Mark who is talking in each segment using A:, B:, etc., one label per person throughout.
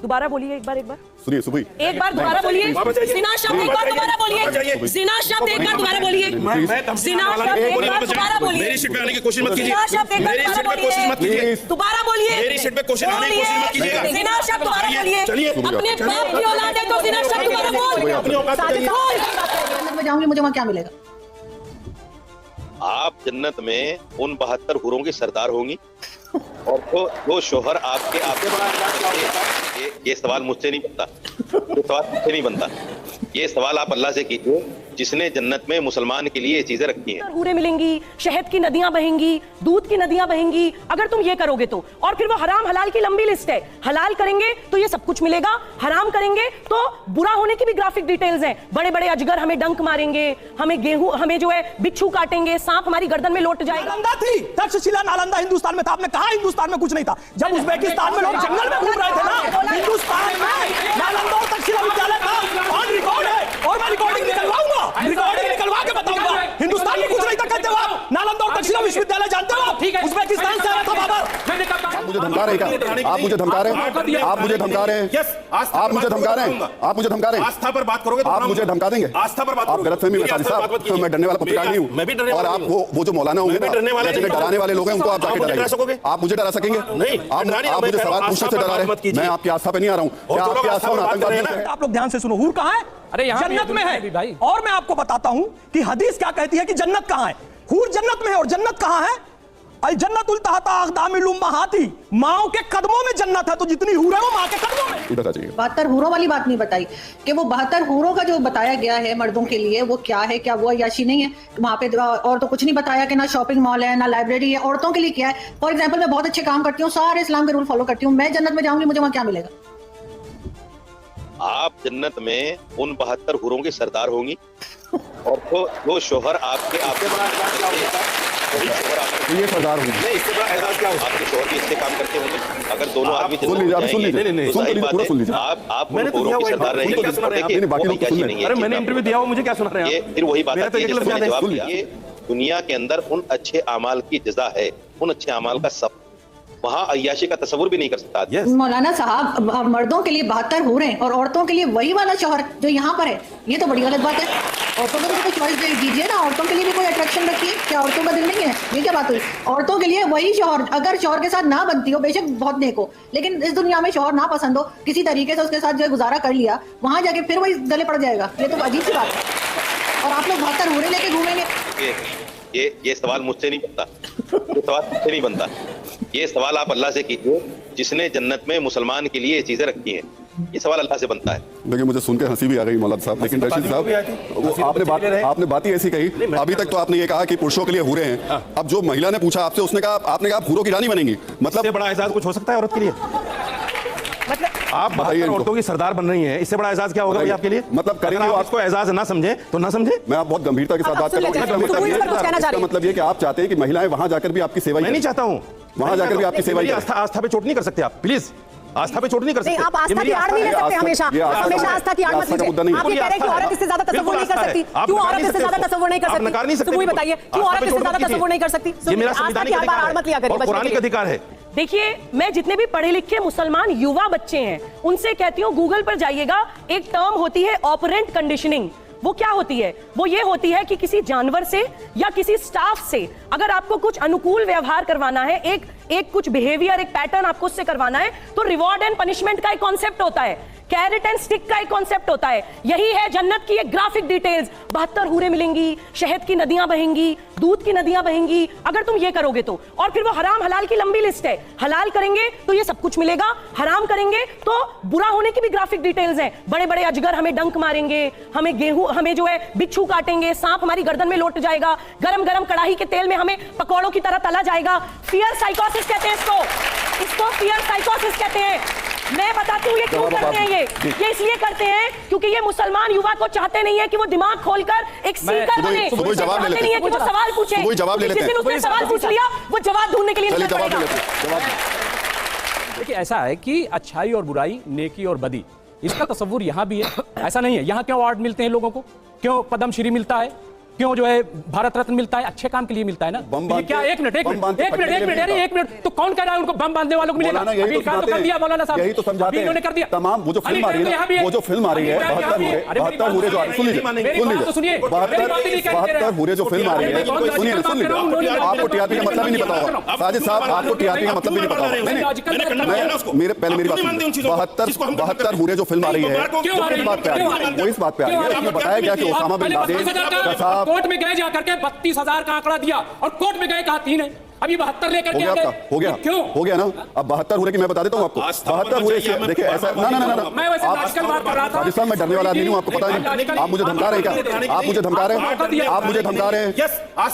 A: दोबारा बोलिए एक बार
B: सुनिए सुबह
A: एक बार दोबारा बोलिए जिना शब्द एक बार दोबारा बोलिए जिना शब्द एक बार दोबारा बोलिए जिना शब्द एक बार दोबारा बोलिए
C: मेरी सीट पे आने की कोशिश मत कीजिए
A: जिना शब्द एक बार दोबारा बोलिए
C: मेरी सीट पे कोशिश आने की कोशिश मत कीजिएगा
A: जिना शब्द दोबारा बोलिए अपने बाप की औलाद है तो जिना शब्द दोबारा बोल
D: मैं जाऊंगी, मुझे वहाँ क्या मिलेगा?
E: आप जन्नत में उन 72 हुरों की सरदार होंगी और जो शोहर आपके ये सवाल मुझसे नहीं बनता, ये सवाल मुझसे नहीं बनता, ये सवाल आप अल्लाह से कीजिए जिसने जन्नत में मुसलमान के लिए ये चीजें रखी हैं।
A: हूरें मिलेंगी, शहद की नदियां बहेंगी, दूध की नदियां बहेंगी, अगर तुम ये करोगे तो। और फिर वो हराम हलाल की लंबी लिस्ट है। हलाल करेंगे तो ये सब कुछ मिलेगा, हराम करेंगे तो बुरा होने की भी ग्राफिक डिटेल्स हैं। बड़े बड़े अजगर हमें डंक मारेंगे, हमें गेहूं, हमें जो है बिच्छू काटेंगे, सांप हमारी गर्दन में लौट जाएगा।
F: नालंदा थी, तक्षशिला नालंदा हिंदुस्तान में था। आपने कहा हिंदुस्तान में कुछ नहीं था। जब उज्बेकिस्तान में लोग जंगल में घूम रहे थे ना, हिंदुस्तान में नालंदा और तक्षशिला विद्यालय था। ऑन रिकॉर्ड है और मैं रिकॉर्डिंग निकलवाऊंगा, रिकॉर्डिंग निकलवा के बताऊंगा। हिंदुस्तान में कुछ नहीं था कहते हो आप। नालंदा और तक्षशिला विश्वविद्यालय जानते हो आप? उज्बेकिस्तान से आया था बाबर।
B: आप मुझे धमका रहे हैं क्या? आप मुझे धमका रहे हैं? आप मुझे धमका रहे हैं? आप मुझे धमका रहे हैं? आप मुझे धमका रहे हैं?
C: आस्था पर बात करोगे तो
B: आप मुझे धमका देंगे?
C: आस्था पर बात
B: आप गलतफहमी में साजिश साहब, मैं डरने वाला पत्रकार नहीं हूँ।
C: मैं भी डरने
B: और
C: वाला
B: आप वो जो मौलाना होंगे ना, जिन्हें डराने वाले लोग हैं, उनको आप जाके
C: डरा
B: डराइए।
C: सकोगे?
B: आप मुझे डरा सकेंगे?
C: नहीं,
B: आप मुझे सवाल पूछने से डरा रहे हैं। मैं आपकी आस्था पे नहीं आ रहा हूँ। क्या आपकी आस्था और आतंकवाद है?
F: आप लोग ध्यान से सुनो, हूर कहाँ है?
G: अरे यहाँ
F: जन्नत में है भाई। और मैं आपको बताता हूं कि हदीस क्या कहती है कि जन्नत कहां है। हूर जन्नत में है और जन्नत कहां है? अल जन्नतुल तहता अक़दामिल उम्महाती, माओ के कदमों में जन्नत है। तो जितनी हूर है वो मां के कदमों में।
B: इधर आ जाइए।
D: 72 हूरों वाली बात नहीं बताई कि वो 72 हूरों का जो बताया गया है मर्दों के लिए वो क्या है, क्या वो अय्याशी नहीं है? वहाँ पे और तो कुछ नहीं बताया कि ना शॉपिंग मॉल है ना लाइब्रेरी है। औरतों के लिए क्या है? फॉर एग्जाम्पल मैं बहुत अच्छे काम करती हूँ, सारे इस्लाम के रूल फॉलो करती हूँ, मैं जन्नत में जाऊंगी, मुझे वहाँ क्या मिलेगा?
E: आप जन्नत में उन 72 हुरों की सरदार होंगी और जो शोहर आपके
B: ये सरदार होंगे।
E: इससे बड़ा एहसास क्या होगा? आपके शोहर भी इससे काम करते होंगे। अगर दोनों आदमी
B: सुन लीजिए, आप सुन लीजिए, पूरा सुन लीजिए।
E: आप उन हुरों की सरदार रहेंगे।
B: बाकी लोग सुन लें।
G: अरे मैंने इंटरव्यू दिया, मुझे क्या सुना रहे हैं?
E: फिर वही बात आती है जिसको मैंने जवाब
B: सुन
E: दिया। ये दुनिया के अंदर उन अच्छे अमाल की जज़ा है, उन अच्छे अमाल का सब। वहाँ अय्याशी का तस्वुर भी नहीं कर सकता।
D: मौलाना साहब, मर्दों के लिए 72 हूरें और औरतों के लिए वही वाला शौहर जो यहाँ पर है, ये तो बड़ी गलत बात है। औरतों को भी चॉइस दीजिए ना, औरतों के लिए भी कोई अट्रैक्शन रखिए। क्या औरतों का दिल नहीं है? ये क्या बात हुई? औरतों के लिए वही शौहर, अगर शौहर के साथ ना बनती हो, बेशक बहुत नेक हो, लेकिन इस दुनिया में शौहर ना पसंद हो, किसी तरीके से उसके साथ जो गुजारा कर लिया, वहाँ जाके फिर वही गले पड़ जाएगा। ये तो अजीब सी बात है। और आप लोग 72 हूरें लेके घूमेंगे।
E: ये सवाल मुझसे नहीं बनता, ये सवाल मुझसे नहीं बनता, ये सवाल आप अल्लाह से कीजिए जिसने जन्नत में मुसलमान के लिए ये चीजें रखी हैं। ये सवाल अल्लाह से बनता है।
B: देखिए मुझे सुन के हंसी भी आ गई मौलाना साहब, लेकिन रशीद साहब आपने बात ही ऐसी कही। अभी तक तो आपने ये कहा कि पुरुषों के लिए हूरें हैं। अब जो महिला ने पूछा आपसे, उसने कहा, आपने कहा हूरों की रानी बनेंगी। मतलब
C: बड़ा एहसास कुछ हो सकता है औरत के लिए? आप बताइए, औरतों की सरदार बन रही हैं, इससे बड़ा एहसास क्या होगा भाई आपके लिए? मतलब करेंगे, आप इसको एहसास ना समझे तो ना समझे।
B: मैं आप बहुत गंभीरता के साथ बात कर रहा हूँ। इसका मतलब ये कि आप चाहते हैं कि महिलाएं वहां जाकर भी आपकी सेवा।
C: मैं नहीं चाहता हूं
B: वहां जाकर भी आपकी सेवा।
C: आस्था पे चोट नहीं कर सकते आप, प्लीज आस्था पे चोट नहीं कर सकते।
A: आप आस्था की आड़ नहीं ले सकते हमेशा आस्था की आड़ मत लीजिए। आप ये कह रहे हैं कि औरत इससे ज्यादा तसव्वुर नहीं कर सकती। क्यों औरत इससे ज्यादा तसव्वुर नहीं कर सकती? तो वही बताइए, क्यों औरत इससे ज्यादा तसव्वुर नहीं कर सकती?
C: ये मेरा
A: आस्था की आड़ मत लिया करिए।
C: पुरानी अधिकार है।
A: देखिए, मैं जितने भी पढ़े लिखे मुसलमान युवा बच्चे हैं उनसे कहती हूँ, गूगल पर जाइएगा, एक टर्म होती है ऑपरेंट कंडीशनिंग। वो क्या होती है? वो ये होती है कि किसी जानवर से या किसी स्टाफ से अगर आपको कुछ अनुकूल व्यवहार करवाना है, एक कुछ बिहेवियर, एक पैटर्न आपको उससे करवाना है, तो रिवॉर्ड एंड पनिशमेंट का एक कॉन्सेप्ट होता है, कैरेट एंड स्टिक का एक कॉन्सेप्ट होता है। यही है जन्नत की एक ग्राफिक डिटेल्स। 72 हूरें मिलेंगी, शहद की नदियां बहेंगी, दूध की नदियां बहेंगी, अगर तुम ये करोगे तो। और फिर वो हराम हलाल की लंबी लिस्ट है। हलाल करेंगे तो ये सब कुछ मिलेगा, हराम करेंगे तो बुरा होने की भी ग्राफिक डिटेल्स हैं। बड़े बड़े अजगर हमें डंक मारेंगे, हमें गेहूं, हमें जो है बिच्छू काटेंगे, सांप हमारी गर्दन में लौट जाएगा, गरम गरम कड़ाही के तेल में हमें पकौड़ों की तरह तला जाएगा। फियर साइकोसिस कहते हैं इसको फियर साइकोसिस कहते हैं। मैं बताती हूँ ये क्यों करते हैं। ये इसलिए करते हैं क्योंकि ये मुसलमान युवा को चाहते नहीं है कि वो दिमाग खोलकर एक सीकर बने।
B: जवाब ले लेते हैं,
A: कि वो सवाल पूछे।
B: जवाब ले लेते हैं।
A: जिस दिन उसने सवाल पूछ लिया वो जवाब ढूंढने के लिए निकल पड़ेगा।
G: देखिए, ऐसा है कि अच्छाई और बुराई, नेकी और बदी, इसका तस्वुर यहाँ भी है। ऐसा नहीं है यहाँ क्यों अवार्ड मिलते हैं लोगों को, क्यों पद्मश्री मिलता है, क्यों जो है भारत रत्न मिलता है? अच्छे काम के लिए मिलता है ना।
B: बम
G: ये
B: बांध
G: क्या,
B: के-
G: एक मिनट
B: बम बांध के फटने के लिए
G: अरे एक मिनट, तो कौन कह रहा है उनको बम बांधने वालों को मिलेगा?
B: मौलाना यही
G: अभी
B: तो
G: इनकार तो
B: समझाते
G: कर दिया
B: हैं,
G: मौलाना साहब,
B: यही तो समझाते
G: अभी इन्होंने कर दिया।
B: तमाम वो जो फिल्म आ रही है, वो जो फिल्म आ रही है 72 हुरे जो सुन लीजिए,
G: सुनिए,
B: 72 हुरे जो फिल्म आ रही है, सुनिए आपको टीआरपी का मतलब ही नहीं पता होगा साजिद साहब, आपको टीआरपी का मतलब भी नहीं पता होगा। नहीं मेरे पहले मेरी बात सुनिए, 72 हुरे जो फिल्म आ रही है वो किस बात पे आ रही है? वो इस बात पे आ रही है, इसमें बताया गया कि ओसामा बिन लादेन का साहब
G: कोर्ट में गए जाकर के 32,000 का आंकड़ा दिया और कोर्ट में गए कहा 3 है, अभी 72 लेकर
B: हो
G: के
B: गया
G: आ गए।
B: आपका, हो गया,
G: क्यों
B: हो गया ना। अब 72 हुरे की मैं बता देता हूँ आपको, 72 हुरे से देखिए ऐसा ना ना ना ना
G: मैं वैसे लॉजिकल बात कर रहा था।
B: राजस्थान में डरने वाला आदमी हूँ, आपको पता नहीं। आप मुझे धमका रहे हैं क्या? आप मुझे धमका रहे हैं? आप मुझे धमका रहे हैं?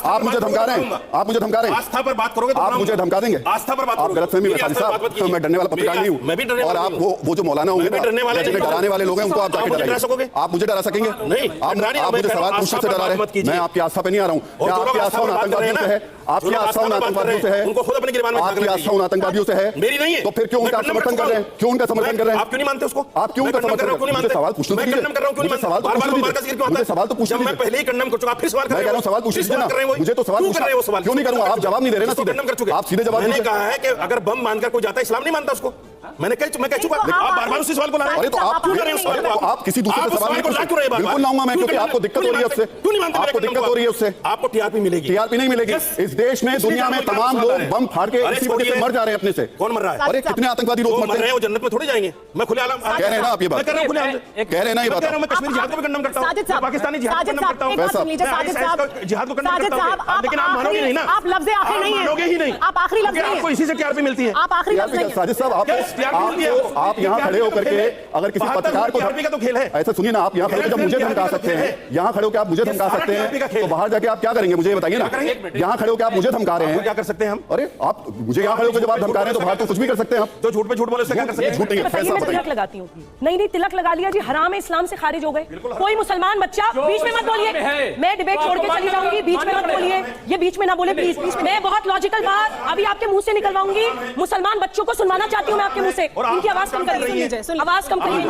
B: आप मुझे धमका रहे हैं? आप मुझे धमका रहे हैं?
C: आस्था पर बात करोगे तो
B: आप मुझे धमका देंगे?
C: आस्था पर बात
B: आप गलतफहमी में साजिद साहब, मैं डरने वाला पत्रकार नहीं
C: मैं भी डरने
B: हूँ। और
C: वाला
B: आप वो जो मौलाना होंगे
C: मैं भी डरने वाला
B: या जिन्हें
C: नहीं।
B: डराने वाले लोग हैं उनको आप जाके
C: आप मुझे डरा
B: डराइए।
C: सकोगे?
B: आप मुझे डरा सकेंगे?
C: नहीं,
B: आप मुझे सवाल पूछने से डरा रहे हैं। मैं आपकी आस्था पे नहीं आ रहा हूँ। क्या आपकी आस्था उन आतंकवादियों से है? आपकी आस्था उन आतंकवादियों से है?
C: उनको खुद अपनी गिरबान में
B: आपकी आस्था उन आतंकवादियों से है?
C: मेरी नहीं है।
B: तो फिर क्यों उनका समर्थन कर रहे हैं? क्यों उनका समर्थन कर रहे हैं?
C: आप क्यों नहीं मानते उसको?
B: आप क्यों उनका समर्थन कर रहे हैं? मुझे सवाल पूछने दीजिए। मुझे सवाल तो पूछने दीजिए। मुझे सवाल तो पूछने
C: मैं
B: दीजिए।
C: पहले ही कंडम कर चुका, फिर सवाल कर
B: मैं कह रहा हूँ सवाल पूछ लीजिए ना। मुझे तो सवाल पूछना है। क्यों नहीं करूँगा? आप जवाब नहीं दे रहे ना सीधे।
C: कर चुके।
B: आप सीधे जवाब
C: मैंने
B: दीजिए।
C: कहा है कि अगर बम मानकर कोई जाता है, इस्लाम नहीं मानता उसको। मैं कह चुका। आप बार-बार उसी सवाल को ला रहे हैं।
B: अरे तो आप
C: क्यों ला रहे हैं उस सवाल को?
B: आप किसी दूसरे से सवाल नहीं कर सकते। बिल्कुल लाऊंगा मैं, क्योंकि आपको दिक्कत हो रही है उससे।
C: क्यों नहीं मानते?
B: आपको दिक्कत हो रही है उससे।
C: आपको टीआरपी मिलेगी।
B: टीआरपी नहीं मिलेगी। इस देश में दुनिया में तमाम लोग बम फाड़ के इसी वजह से मर जा रहे हैं अपने से।
C: कौन मर रहा है?
B: अरे कितने आतंकवादी लोग
C: मर
B: मरते
C: रहे हैं,
B: हैं?
C: वो जन्नत में थोड़ी जाएंगे। मैं खुले आलम
B: कह रहे हैं ना आप ये बात?
C: मैं कह रहा हूं खुले आलम
B: कह रहे हैं ना ये बात?
C: मैं कश्मीरी जिहाद को भी कंडम करता हूं,
H: साजिद साहब,
C: पाकिस्तानी जिहाद को
H: साजिद
C: कंडम
H: साहब,
C: करता हूं,
H: एक बात सुन लीजिए,
C: मैं
H: साजिद
C: ISIS
H: साहब,
C: का जिहाद को कंडम
H: साजिद
C: करता हूं।
H: साहब,
C: लेकिन आप मानोगे नहीं ना।
H: आप लफ्ज़ आखिरी नहीं है।
C: मानोगे ही नहीं।
H: आप आखिरी लफ्ज़ नहीं है।
C: आपको इसी से टीआरपी मिलती है।
H: आप आखिरी लफ्ज़ नहीं है।
B: साजिद साहब, आप यहाँ खड़े होकर के अगर किसी पत्रकार को
C: टीआरपी का तो खेल है।
B: ऐसा सुनिए ना, आप यहाँ खड़े होकर जब मुझे धमका सकते हैं, यहाँ खड़े होकर आप मुझे धमका सकते हैं, तो बाहर जाके आप क्या करेंगे मुझे बताइए ना। यहाँ खड़े होकर आप मुझे धमका रहे हैं,
C: क्या कर सकते हैं हम?
B: अरे आप मुझे यहाँ खड़े होकर जब आप धमका रहे हैं तो बाहर तो कुछ भी कर सकते हैं आप।
C: जो झूठ पे झूठ बोले उससे क्या कर सकते हैं?
B: झूठ नहीं है,
A: बताइए,
B: फैसला
A: मैं
B: बताइए।
A: तिलक लगाती हूँ। नहीं तिलक लगा लिया जी, हराम है, इस्लाम से खारिज हो गए। कोई मुसलमान बच्चा बीच में मत बोलिए, मैं डिबेट छोड़ के चली जाऊंगी, बीच में मत बोलिए, ये बीच में ना बोले प्लीज। मैं बहुत लॉजिकल बात अभी आपके मुंह से निकलवाऊंगी। मुसलमान बच्चों को सुनवाना चाहती हूँ मैं आपके मुंह से। इनकी आवाज कम करिए, आवाज कम करिए।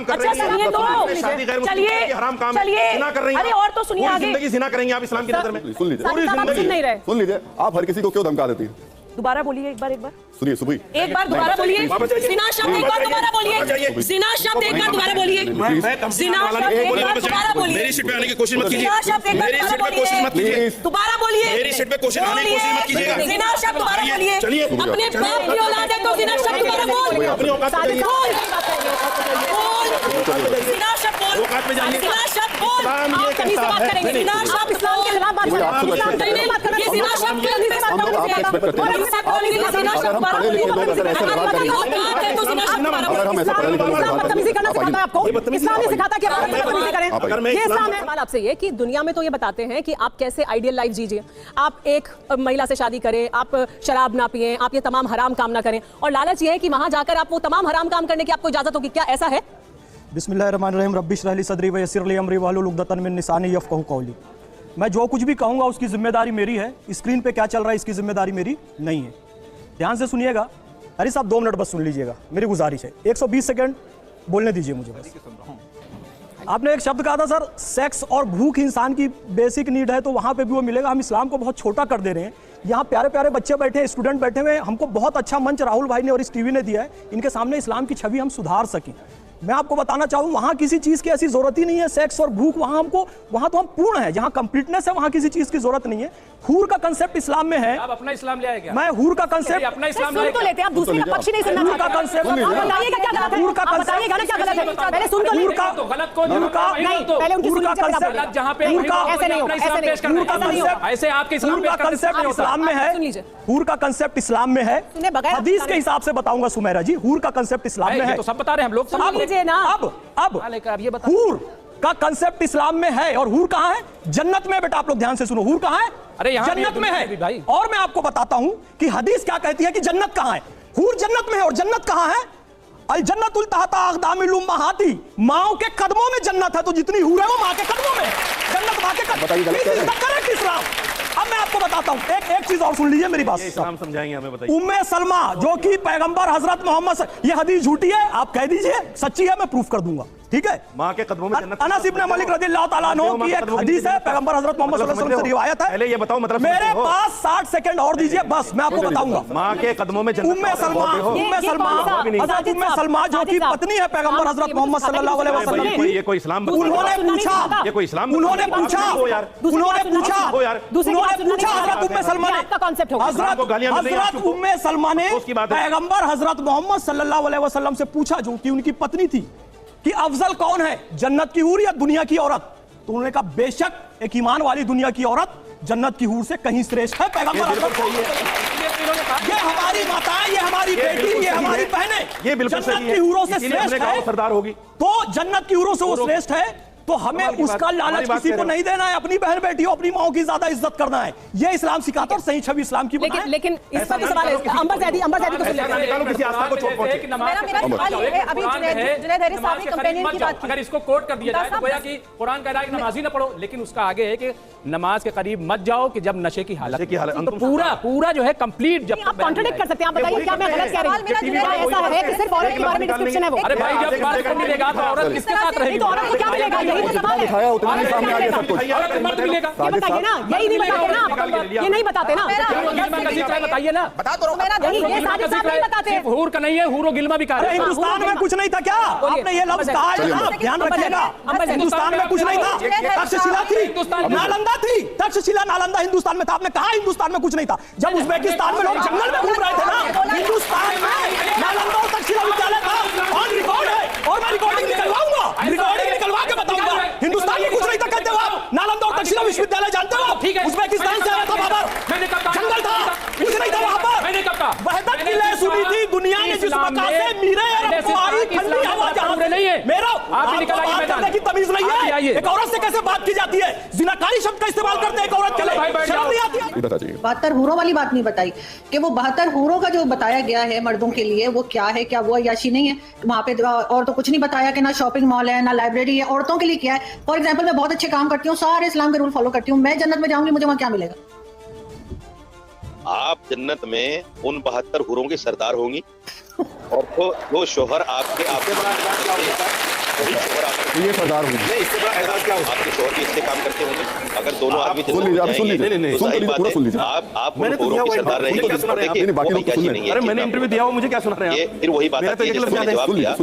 A: अच्छा सुनिए तो चलिए, अरे और तो सुनिए आगे।
C: जिंदगी जिना करेंगे आप इस्लाम की नजर में।
B: सुन लीजिए,
H: साजिद साहब, आप सुन नहीं रहे।
B: सुन लीजिए, आप हर किसी को क्यों धमका देती हैं?
A: दोबारा बोलिए एक बार
B: सुनिए सुबह
A: एक बार दोबारा बोलिए। जिना शब्द एक बार दोबारा बोलिए। जिना शब्द एक बार दोबारा बोलिए। जिना शब्द एक बार दोबारा बोलिए।
C: मेरी सीट पे आने की कोशिश मत कीजिए।
A: जिना शब्द एक बार
C: मेरी सीट
A: दोबारा
C: पे कोशिश मत कीजिए।
A: बोलिए। दोबारा बोलिए।
C: मेरी सीट पे कोशिश आने की कोशिश मत कीजिएगा।
A: जिना शब्द दोबारा बोलिए।
C: चलिए।
A: अपने बाप की औलाद है तो जिना शब्द दोबारा बोल।
C: अपनी औकात पे जाइए।
A: जिना शब्द बोल।
C: औकात पे जाइए।
A: जिना शब्द बोल।
C: इस्लाम ये
H: आप तमीज़ से बात
C: कहता
H: करेंगे।
C: है।
H: जिना शब्द इस्लाम के खिलाफ बात
B: मुझे
H: करें।
B: आपसे
H: इस्लाम
B: respect
H: से नहीं बात करें।
A: ये जिना शब्द के लिए
B: हम लोग आपसे expect करते हैं। अगर हम पढ़े लिखे लोग अगर ऐसे व्यवहार करेंगे, अगर हम ऐसे पढ़े लिखे लोग
H: इस्लाम
B: व्यवहार
H: बदतमीजी करना
B: करेंगे,
H: सिखाता है आपको। इस्लाम नहीं सिखाता कि आप बदतमीजी करें।
B: आप आइए।
H: ये इस्लाम है। सवाल आपसे ये कि दुनिया में तो ये बताते हैं कि आप कैसे आइडियल लाइफ जीजिए, आप एक महिला से शादी करें, आप शराब ना पिएं, आप ये तमाम हराम काम ना करें, और लालच ये है कि वहां जाकर आप वो तमाम हराम काम करने की आपको इजाजत होगी। क्या ऐसा है?
F: बिस्मिल्लाहिर्रहमानिर्रहीम, रब्बि इश्रह ली सदरी व यस्सिर ली अमरी वहलुल उक़दतन मिन लिसानी यफ़क़हू क़ौली। मैं जो कुछ भी कहूँगा उसकी जिम्मेदारी मेरी है। स्क्रीन पे क्या चल रहा है इसकी जिम्मेदारी मेरी नहीं है। ध्यान से सुनिएगा। अरे साहब 2 मिनट बस सुन लीजिएगा, मेरी गुजारिश है। 120 सेकंड बोलने दीजिए मुझे बस। आपने एक शब्द कहा था सर, सेक्स और भूख इंसान की बेसिक नीड है, तो वहाँ पे भी वो मिलेगा। हम इस्लाम को बहुत छोटा कर दे रहे हैं। यहाँ प्यारे प्यारे बच्चे बैठे हैं, स्टूडेंट बैठे हुए हैं। हमको बहुत अच्छा मंच राहुल भाई ने और इस टीवी ने दिया है, इनके सामने इस्लाम की छवि हम सुधार सकें। मैं आपको बताना चाहूँ, वहाँ किसी चीज़ की ऐसी जरूरत ही नहीं है। सेक्स और भूख वहाँ तो हम पूर्ण है। जहाँ कंप्लीटनेस है वहाँ किसी चीज़ की जरूरत नहीं है। हूर का कंसेप्ट इस्लाम में है।
G: आप अपना इस्लाम ले आए क्या?
F: मैं हूर का कंसेप्ट
G: अपना इस्लाम
H: सुन तो लेते हैं, आप दूसरे का पक्ष नहीं सुनना
F: हूर का
H: चाहते।
F: कंसेप्ट
H: आप बताइएगा क्या गलत है।
F: हूर का
H: आप बताइएगा ना क्या गलत है। पहले सुन तो
F: हूर
H: लेते
F: का
H: हैं।
G: तो गलत कौन
F: हूर का
H: नहीं, पहले उनकी
F: हूर का
H: सुनिए, जब
F: कंसेप्ट
H: आप-
G: जहाँ पे
F: हूर का
H: ऐसे नहीं हो,
G: अपना इस्लाम
H: ऐसे
G: पेश
H: नहीं
G: करना
H: हो,
G: है।
H: ऐसा नहीं हो।
G: ऐसे आपके इस्लाम
F: हूर का
G: पेश करने से
F: कंसेप्ट
G: नहीं होता।
F: इस्लाम में है।
H: सुन लीजिए।
F: हूर का कंसेप्ट इस्लाम में है।
H: सुने बगैर
F: हदीस के हिसाब से बताऊंगा सुमेरा जी, हूर का कंसेप्ट इस्लाम में
G: ये
F: है।
G: तो सब बता रहे हैं हम लोग।
H: सुन लीजिए ना।
F: अब
G: लेकर आप ये बता।
F: हूर का कंसेप्ट इस्लाम में है। और हूर कहाँ है? जन्नत में। बेटा आप लोग ध्यान से सुनो, हूर कहाँ है?
G: अरे यहाँ भी
F: जन्नत में
G: है भी भाई।
F: है। और मैं आपको बताता हूं कि हदीस क्या कहती है कि जन्नत कहाँ है। हूर जन्नत में है। और जन्नत कहाँ है? अल जन्नतुल तहता अक़दामिल उम्महाती, माओ के कदमों में जन्नत है। तो जितनी हूर है वो माँ के कदमों में है। जन्नत माँ के
B: बताइए गलत कह रहे हैं।
F: करेक्ट इस्लाम। अब मैं आपको बताता हूं, एक चीज और सुन लीजिए मेरी बात।
C: इस्लाम समझाएंगे हमें, बताइए।
F: उम्मे सलमा जो कि पैगंबर हजरत मोहम्मद, ये हदीस झूठी है आप कह दीजिए, सच्ची है मैं प्रूफ कर दूंगा। ठीक है।
C: माँ के कदमों में जन्नत।
F: अनस इब्न मालिक रज़ियल्लाहु ताला अन्हु की एक हदीस है, पैगंबर हजरत मोहम्मद सल्लल्लाहु अलैहि वसल्लम से रिवायत है।
C: पहले ये बताओ मतलब
F: मेरे पास 60 सेकंड और दीजिए, बस मैं आपको बताऊंगा।
C: माँ के कदमों में जन्नत।
F: उम्मे सलमा हजरत उम्मे सलमा जो कि पत्नी है पैगंबर हजरत मोहम्मद सल्लल्लाहु अलैहि वसल्लम की,
C: ये कोई इस्लाम
F: उन्होंने पूछा,
C: ये कोई इस्लाम
F: उन्होंने पूछा हजरत उम्मे सलमा ने, हजरत उम्मे सलमा ने पैगंबर हजरत मोहम्मद सल्लल्लाहु अलैहि वसल्लम से पूछा, जो कि उनकी पत्नी थी, कि अफजल कौन है, जन्नत की हूर या दुनिया की औरत? तो उन्होंने कहा बेशक एक ईमान वाली दुनिया की औरत जन्नत की हूर से कहीं श्रेष्ठ है। पैगंबर ये हमारी माताएं, ये हमारी बेटी, ये हमारी बहनें,
C: ये बिल्कुल
F: जन्नत की हूरों से श्रेष्ठ है,
C: सरदार होगी
F: तो जन्नत की हूरों से वो श्रेष्ठ है, तो हमें उसका लालच किसी को नहीं देना है, अपनी बहन बेटियों, अपनी माओ की ज्यादा इज्जत करना है। ये इस्लाम सिखाता और सही छवि इस्लाम की बनाए।
H: लेकिन इस पर तो सवाल है, अंबर जैदी को सुन लेते हैं।
C: किसी आस्था को चोट पहुंचे।
H: मेरा सवाल ये है, अभी जुनैद हैरिस साहब ने कंपेनियन की बात की,
G: अगर इसको कोट कर दिया जाए तो गोया कि कुरान कह रहा है कि नमाज ही ना पढ़ो, लेकिन उसका आगे है कि नमाज के करीब मत जाओ कि जब नशे की हालत। तो पूरा जो है कंप्लीट, जब
H: आप कॉन्ट्रडिक्ट कर सकते हैं, आप बताइए क्या मैं गलत कह रही हूं? ऐसा है कि सिर्फ औरत के बारे में डिस्क्रिप्शन है वो।
G: अरे भाई जब बात करने मिलेगा तो औरत किसके साथ रहेगी?
H: तो औरत को क्या मिलेगा? यही तो सवाल है।
B: उतना ही सामने आ गया सब कुछ।
G: औरत मर्द मिलेगा,
H: ये बताइए ना, यही नहीं बताते ना, ये नहीं बताते ना,
G: बताइए ना,
H: बता दो। ये साजिद साहब नहीं बताते।
G: हूर का नहीं है, हूरो गिलमा भी कहा है।
F: हिंदुस्तान में कुछ नहीं था क्या? आपने ये लफ्ज कहा है ना, ध्यान रखिएगा, हिंदुस्तान में कुछ नहीं था। तक्षशिला थी, नालंदा थी, तक्षशिला नालंदा हिंदुस्तान में था। आपने कहा हिंदुस्तान में कुछ नहीं था, जब उज़्बेकिस्तान में लोग जंगल में घूम रहे थे ना, हिंदुस्तान में नालंदा और तक्षशिला विद्यालय था, ऑन रिकॉर्ड है, और मैं रिकॉर्डिंग निकलवाऊंगा, रिकॉर्डिंग निकलवा के बताऊंगा। हिंदुस्तान में कुछ नहीं था कहते हो आप? नालंदा और तक्षशिला विश्वविद्यालय जानते हो आप? उज़्बेकिस्तान से आया था बाबर, जंगल था, कुछ नहीं था वहां पर। वहदत की लय सुनी थी दुनिया ने, जिस मकान से मीरे अरब को आई ठंडी हवा जहां से नहीं है। मेरा आप बात करने की तमीज नहीं है। एक औरत से कैसे बात की जाती है? जिनाकारी शब्द का इस्तेमाल करते हैं एक औरत के लिए, शर्म नहीं आती है?
B: बता दीजिए।
D: 72 हूरों वाली बात नहीं बताई कि वो 72 हूरों का जो बताया गया है मर्दों के लिए, वो क्या है? क्या वो अय्याशी नहीं है वहां पे? और तो कुछ नहीं बताया कि ना शॉपिंग मॉल है, ना लाइब्रेरी है। औरतों के लिए क्या है? फॉर एग्जाम्पल मैं बहुत अच्छे काम करती हूँ, सारे इस्लाम के रूल फॉलो करती हूँ, मैं जन्नत में जाऊंगी, मुझे वहां क्या मिलेगा?
E: आप जन्नत में उन 72 हुरों के सरदार होंगी, और तो जो शोहर आपके
B: ये सरदार होंगे।
E: इससे बड़ा एहसास क्या होगा? आपके शोहर भी इससे काम करते होंगे। अगर दोनों आदमी
B: सुन लीजिए, आप सुन लीजिए, सुन लीजिए, पूरा सुन लीजिए।
E: आप उन हुरों के सरदार रहेंगे।
C: अरे मैंने इंटरव्यू दिया, वो मुझे क्या सुना रहे हैं?
E: फिर वही बात है,
B: जवाब दिया।